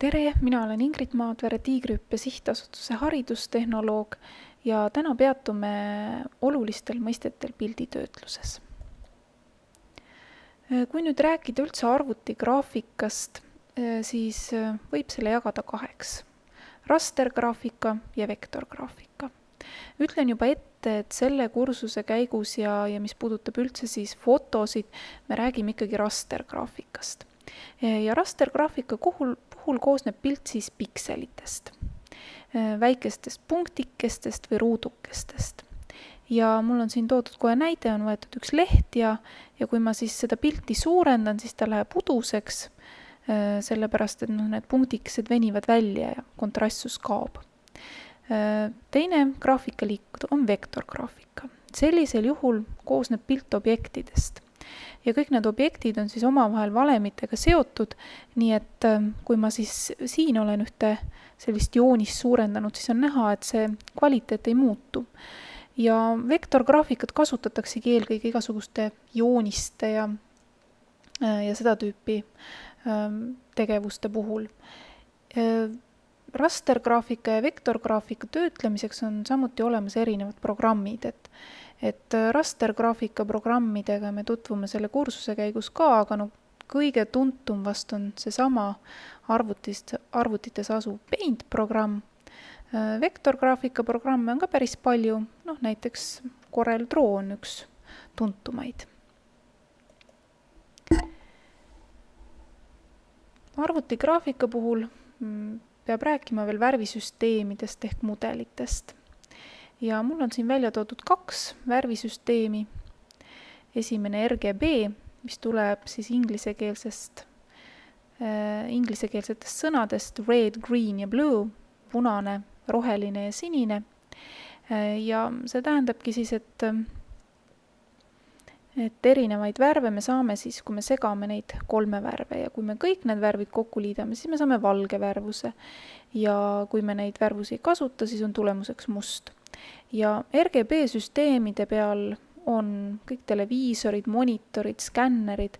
Tere, mina olen Ingrid Maadvere, Tiigrihüppe Sihtasutuse haridustehnoloog ja täna peatume olulistel mõistetel pilditöötluses. Kui nüüd rääkida üldse arvutigraafikast, siis võib selle jagada kaheks. Rastergraafika ja vektorgraafika. Ütlen juba ette, et selle kursuse käigus ja mis puudutab üldse siis fotosid, me räägime ikkagi rastergraafikast. Ja rastergraafika puhul koosneb pilt siis pikselitest, väikestest punktikestest või ruudukestest. Ja mul on siin toodud kohe näide, on võetud üks leht ja kui ma siis seda pilti suurendan, siis ta läheb uduseks, sellepärast et need punktikesed venivad välja ja kontrastsus kaob. Teine graafikaliik on vektorgraafika. Sellisel juhul koosneb pilt objektidest. Ja kõik need objektid on siis omavahel valemitega seotud, nii et kui ma siis siin olen ühte sellist joonist suurendanud, siis on näha, et see kvaliteet ei muutu. Ja vektorgraafikat kasutataksegi eelkõige igasuguste jooniste ja seda tüüpi tegevuste puhul. Rastergraafika ja vektorgraafika töötlemiseks on samuti olemas erinevad programmid, et rastergraafika programmidega me tutvume selle kursuse käigus ka, aga kõige tuntum vast on seesama arvutites asuv Paint programm. Vektorgraafika programme on ka päris palju, näiteks Corel Draw on üks tuntumaid. Arvutigraafika puhul peab rääkima veel värvisüsteemidest ehk mudelitest. Ja mul on siin välja toodud 2 värvisüsteemi. Esimene RGB, mis tuleb siis inglisekeelsetest sõnadest red, green ja blue, punane, roheline ja sinine. Ja see tähendabki siis, et erinevaid värve me saame siis, kui me segame neid 3 värve ja kui me kõik need värvid kokku liidame, siis me saame valge värvuse. Ja kui me neid värvusi ei kasuta, siis on tulemuseks must. Ja RGB-süsteemide peal on kõik televiisorid, monitorid, skännerid,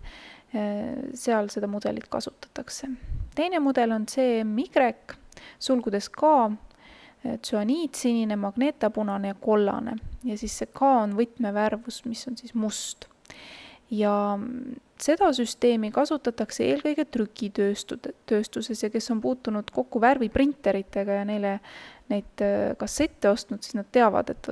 seal seda mudelit kasutatakse. Teine mudel on CMY, sulgudes K, tsüaniidsinine, magnetapunane ja kollane. Ja siis see K on võtmevärvus, mis on siis must. Ja seda süsteemi kasutatakse eelkõige trükitööstuses ja kes on puutunud kokku värviprinteritega ja neile neid kassette ostnud, siis nad teavad, et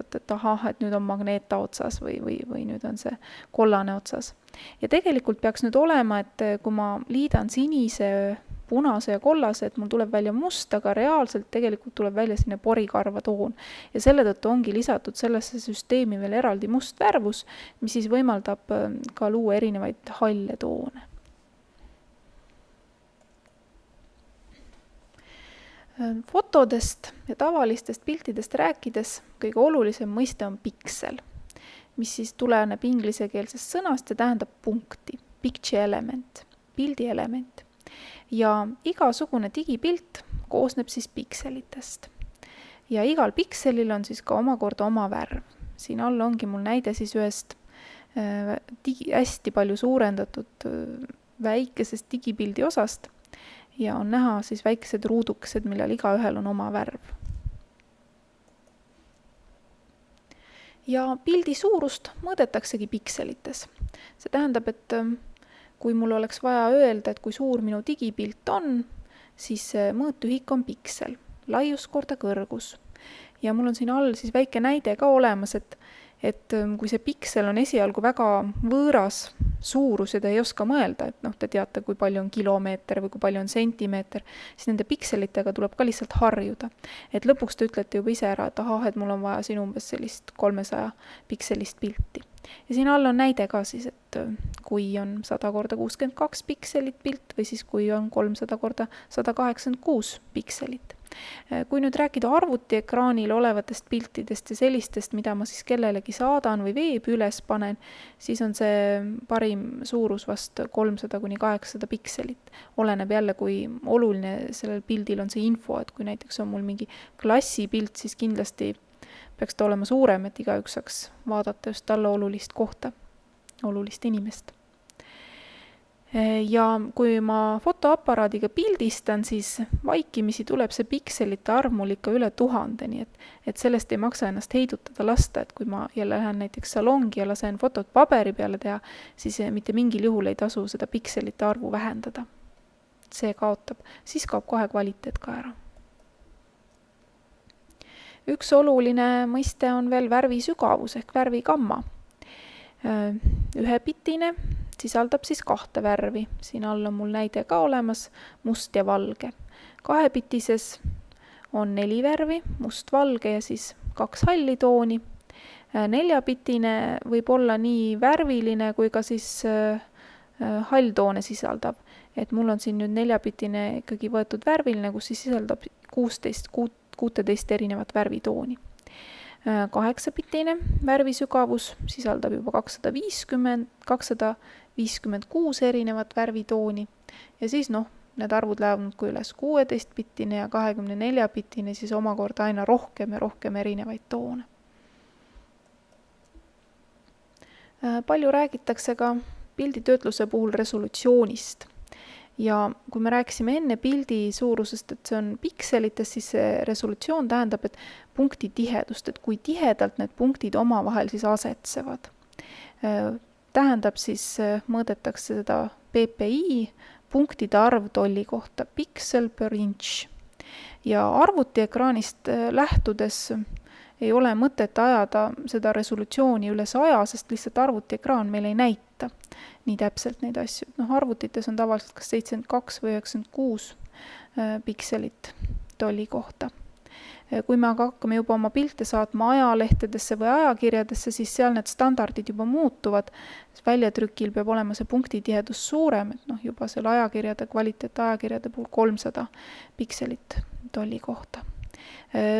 nüüd on magneeta otsas või nüüd on see kollane otsas. Ja tegelikult peaks nüüd olema, et kui ma liidan sinise, punase ja kollase, et mul tuleb välja must, aga reaalselt tegelikult tuleb välja sinne porikarva toon. Ja selle tõttu ongi lisatud sellesse süsteemi veel eraldi must värvus, mis siis võimaldab ka luua erinevaid halle toone. Fotodest ja tavalistest piltidest rääkides kõige olulisem mõiste on piksel, mis siis tuleneb inglisekeelsest sõnast ja tähendab punkti, picture element, pildi element. Ja igasugune digipilt koosneb siis pikselitest. Ja igal pikselil on siis ka omakorda oma värv. Siin all ongi mul näide siis ühest hästi palju suurendatud väikesest digipildi osast ja on näha siis väikesed ruudukesed, millel igaühel on oma värv. Ja pildi suurust mõõdetaksegi pikselites. See tähendab, et kui mul oleks vaja öelda, et kui suur minu digipilt on, siis mõõtühik on piksel, laius korda kõrgus. Ja mul on siin all siis väike näide ka olemas, et kui see piksel on esialgu väga võõras suurus ja te ei oska mõelda, et te teate, kui palju on kilomeeter või kui palju on sentimeeter, siis nende pikselitega tuleb ka lihtsalt harjuda. Et lõpuks te ütlete juba ise ära, et mul on vaja siin umbes sellist 300 pikselist pilti. Ja siin all on näide ka siis, et kui on 100 korda 62 pikselit pilt või siis kui on 300 korda 186 pikselit. Kui nüüd rääkida arvutiekraanil olevatest piltidest ja sellistest, mida ma siis kellelegi saadan või veebi üles panen, siis on see parim suurus vast 300 kuni 800 pikselit. Oleneb jälle, kui oluline sellel pildil on see info, et kui näiteks on mul mingi klassipilt, siis kindlasti peaks ta olema suurem, et igaüks saaks vaadata just talle olulist kohta, olulist inimest. Ja kui ma fotoaparaadiga pildistan, siis vaikimisi tuleb see pikselite arv mul ikka üle 1000, nii et sellest ei maksa ennast heidutada lasta, et kui ma jälle lähen näiteks salongi ja lasen fotot paberi peale teha, siis mitte mingil juhul ei tasu seda pikselite arvu vähendada. See kaotab, siis kaob kohe kvaliteet ka ära. Üks oluline mõiste on veel värvisügavus ehk värvigamma. Ühepitine sisaldab siis 2 värvi. Siin all on mul näide ka olemas, must ja valge. Kahepitises on 4 värvi, must, valge ja siis 2 halli tooni. 4-pitine võib olla nii värviline kui ka siis halltoone sisaldav. Et mul on siin nüüd 4-pitine ikkagi võetud värviline, kus siis sisaldab 16 erinevat värvitooni. 8-pitine värvisügavus sisaldab juba 256 erinevat värvitooni ja siis need arvud lähevad kui üles 16-pitine ja 24-pitine, siis omakorda aina rohkem ja rohkem erinevaid toone. Palju räägitakse ka pilditöötluse puhul resolutsioonist. Ja kui me rääkisime enne pildi suurusest, et see on pikselites, siis see resolutsioon tähendab, et punkti tihedust, et kui tihedalt need punktid omavahel siis asetsevad. Tähendab siis, mõõdetakse seda PPI, punktide arv tolli kohta, pixel per inch. Ja arvutiekraanist lähtudes ei ole mõtet ajada seda resolutsiooni üle 100, sest lihtsalt arvutiekraan meil ei näita nii täpselt neid asju. Arvutites on tavaliselt kas 72 või 96 pikselit tolli kohta. Kui me aga hakkame juba oma pilte saatma ajalehtedesse või ajakirjadesse, siis seal need standardid juba muutuvad. Väljatrükil peab olema see punktitihedus suurem, et juba selle ajakirjade, kvaliteetajakirjade puhul 300 pikselit tolli kohta.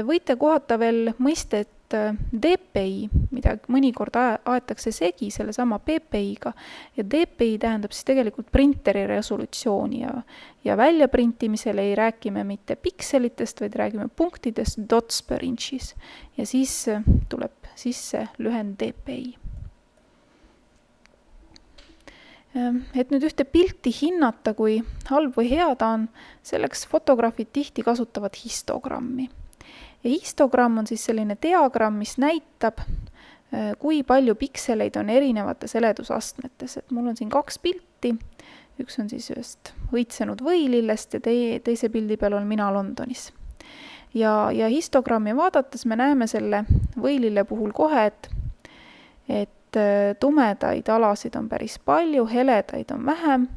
Võite kohata veel mõistet DPI, mida mõnikord aetakse segi selle sama PPI-ga ja DPI tähendab siis tegelikult printeri resolutsiooni ja väljaprintimisel ei räägime mitte pikselitest, vaid räägime punktidest dots per inches ja siis tuleb sisse lühend DPI. Et nüüd ühte pilti hinnata, kui halb või hea ta on, selleks fotograafid tihti kasutavad histogrammi. Ja histogramm on siis selline diagramm, mis näitab, kui palju pikseleid on erinevates heledusastmetes. Et mul on siin 2 pilti, üks on siis ühest õitsenud võilillest ja teise pildi peal on mina Londonis. Ja histogrammi vaadates me näeme selle võilille puhul kohe, et tumedaid alasid on päris palju, heledaid on vähem,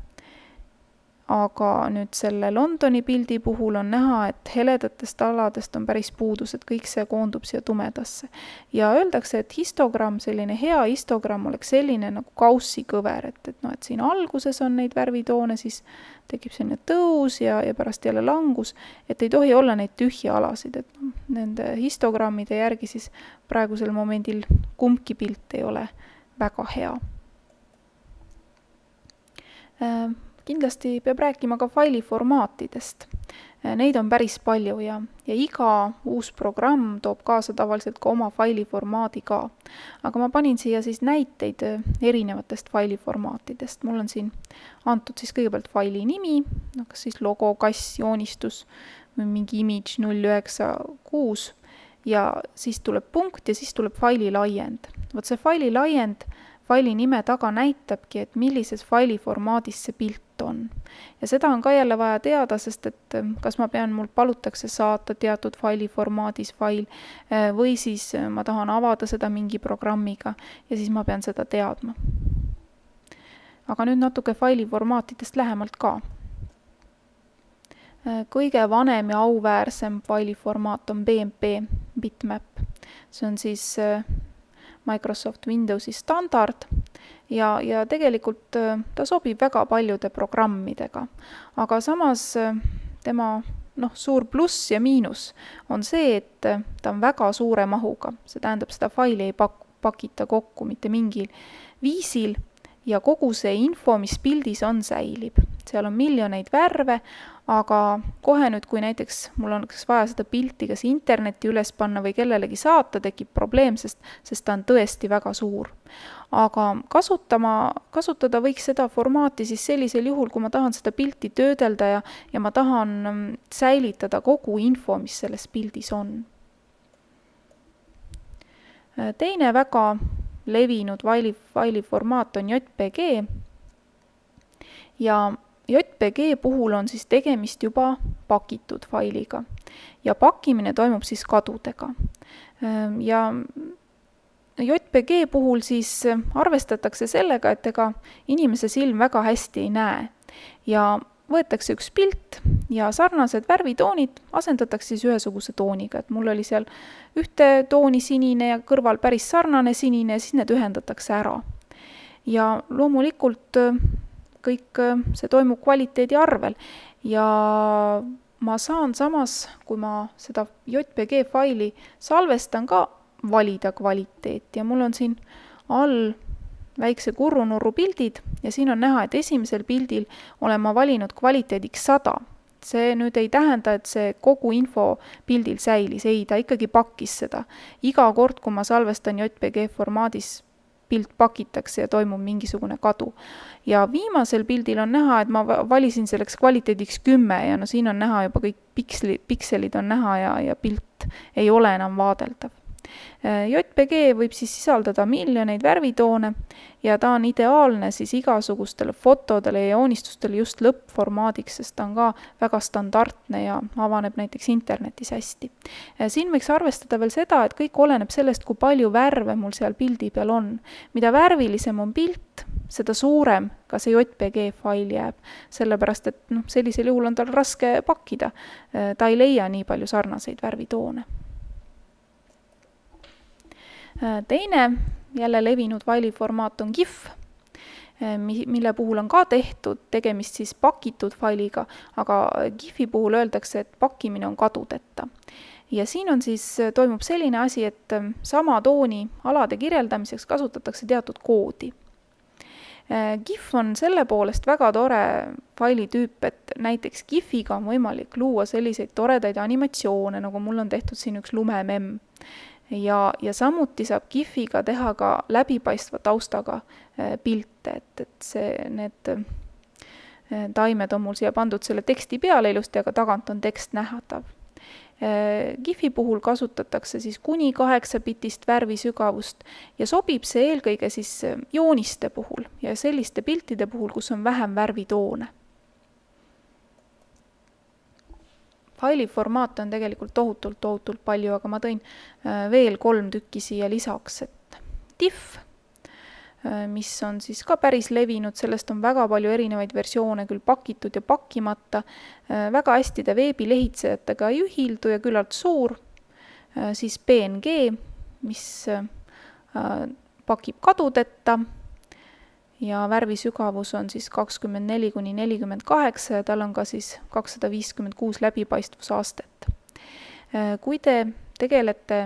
aga nüüd selle Londoni pildi puhul on näha, et heledatest aladest on päris puudus, et kõik see koondub siia tumedasse. Ja öeldakse, et histogramm, selline hea histogramm oleks selline nagu kaussikõver, et siin alguses on neid värvitoone, siis tekib selline tõus ja pärast jälle langus, et ei tohi olla neid tühja alasid, et nende histogrammide järgi siis praegusel momendil kumbki pilt ei ole väga hea. Kindlasti peab rääkima ka failiformaatidest. Neid on päris palju ja iga uus programm toob kaasa tavaliselt ka oma failiformaadi ka. Aga ma panin siia siis näiteid erinevatest failiformaatidest. Mul on siin antud siis kõigepealt faili nimi, kas siis logo, kass, joonistus või mingi image 096 ja siis tuleb punkt ja siis tuleb faili laiend. Vot see faili laiend faili nime taga näitabki, et millises failiformaadis see pilt on. Ja seda on ka jälle vaja teada, sest et kas mul palutakse saata teatud failiformaadis fail või siis ma tahan avada seda mingi programmiga ja siis ma pean seda teadma. Aga nüüd natuke failiformaatidest lähemalt ka. Kõige vanem ja auväärsem failiformaat on BMP bitmap. See on siis Microsoft Windowsi standard ja tegelikult ta sobib väga paljude programmidega. Aga samas tema suur pluss ja miinus on see, et ta on väga suure mahuga. See tähendab, seda faili ei pakita kokku mitte mingil viisil ja kogu see info, mis pildis on, säilib. seal on miljoneid värve, aga kohe nüüd, kui näiteks mul on vaja seda pilti kas internetti üles panna või kellelegi saata, tekib probleem, sest ta on tõesti väga suur. Aga kasutada võiks seda formaati siis sellisel juhul, kui ma tahan seda pilti töödelda ja ma tahan säilitada kogu info, mis selles pildis on. Teine väga levinud faili formaat on JPG ja JPG puhul on siis tegemist juba pakitud failiga ja pakkimine toimub siis kadudega. Ja JPG puhul siis arvestatakse sellega, et ega inimese silm väga hästi ei näe ja võetakse üks pilt ja sarnased värvitoonid asendatakse siis ühesuguse tooniga, et mul oli seal ühte tooni sinine ja kõrval päris sarnane sinine ja siis need ühendatakse ära. Ja loomulikult kõik see toimub kvaliteedi arvel ja ma saan samas, kui ma seda JPG faili salvestan, ka valida kvaliteeti ja mul on siin all väikse kurrunurru pildid ja siin on näha, et esimesel pildil olen ma valinud kvaliteediks 100. See nüüd ei tähenda, et see kogu info pildil säilis, ei, ta ikkagi pakkis seda. Iga kord, kui ma salvestan JPG formaadis, pilt pakitakse ja toimub mingisugune kadu. Ja viimasel pildil on näha, et ma valisin selleks kvaliteediks 10 ja no siin on näha juba kõik pikselid on näha ja pilt ei ole enam vaadeldav. JPG võib siis sisaldada miljoneid värvitoone ja ta on ideaalne siis igasugustele fotodele ja joonistustele just lõppformaadiks, sest ta on ka väga standardne ja avaneb näiteks internetis hästi. Siin võiks arvestada veel seda, et kõik oleneb sellest, kui palju värve mul seal pildi peal on. Mida värvilisem on pilt, seda suurem ka see JPG fail jääb, sellepärast et sellisel juhul on tal raske pakkida. Ta ei leia nii palju sarnaseid värvitoone. Teine jälle levinud failiformaat on GIF, mille puhul on ka tehtud tegemist siis pakitud failiga, aga GIFi puhul öeldakse, et pakkimine on kadudeta. Ja siin on siis, toimub selline asi, et sama tooni alade kirjeldamiseks kasutatakse teatud koodi. GIF on selle poolest väga tore failitüüp, et näiteks GIFiga on võimalik luua selliseid toredaid animatsioone, nagu mul on tehtud siin üks lumememm. Ja samuti saab GIFiga teha ka läbipaistva taustaga pilte, et need taimed on mul siia pandud selle teksti peale ilusti, aga tagant on tekst nähtav. GIFi puhul kasutatakse siis kuni 8-bitist värvisügavust ja sobib see eelkõige siis jooniste puhul ja selliste piltide puhul, kus on vähem värvitoone. Failiformaat on tegelikult tohutult palju, aga ma tõin veel 3 tükki siia lisaks, et TIFF, mis on siis ka päris levinud, sellest on väga palju erinevaid versioone, küll pakitud ja pakkimata, väga hästi ta veebilehitsejatega ei ühildu ja küllalt suur, siis PNG, mis pakib kadudeta ja värvisügavus on siis 24–48 ja tal on ka siis 256 läbipaistvusaastet. Kui te tegelete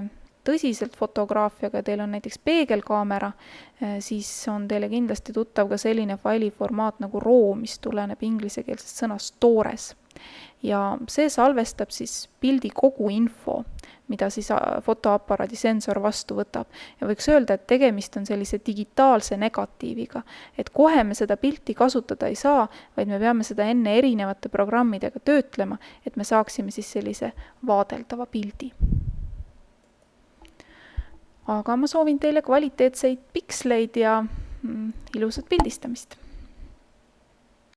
tõsiselt fotograafiaga ja teil on näiteks peegelkaamera, siis on teile kindlasti tuttav ka selline failiformaat nagu RAW, mis tuleneb inglisekeelsest sõnast stores. Ja see salvestab siis pildi kogu info, mida siis fotoaparaadi sensor vastu võtab. Ja võiks öelda, et tegemist on sellise digitaalse negatiiviga, et kohe me seda pilti kasutada ei saa, vaid me peame seda enne erinevate programmidega töötlema, et me saaksime siis sellise vaadeldava pildi. Aga ma soovin teile kvaliteetseid piksleid ja ilusat pildistamist.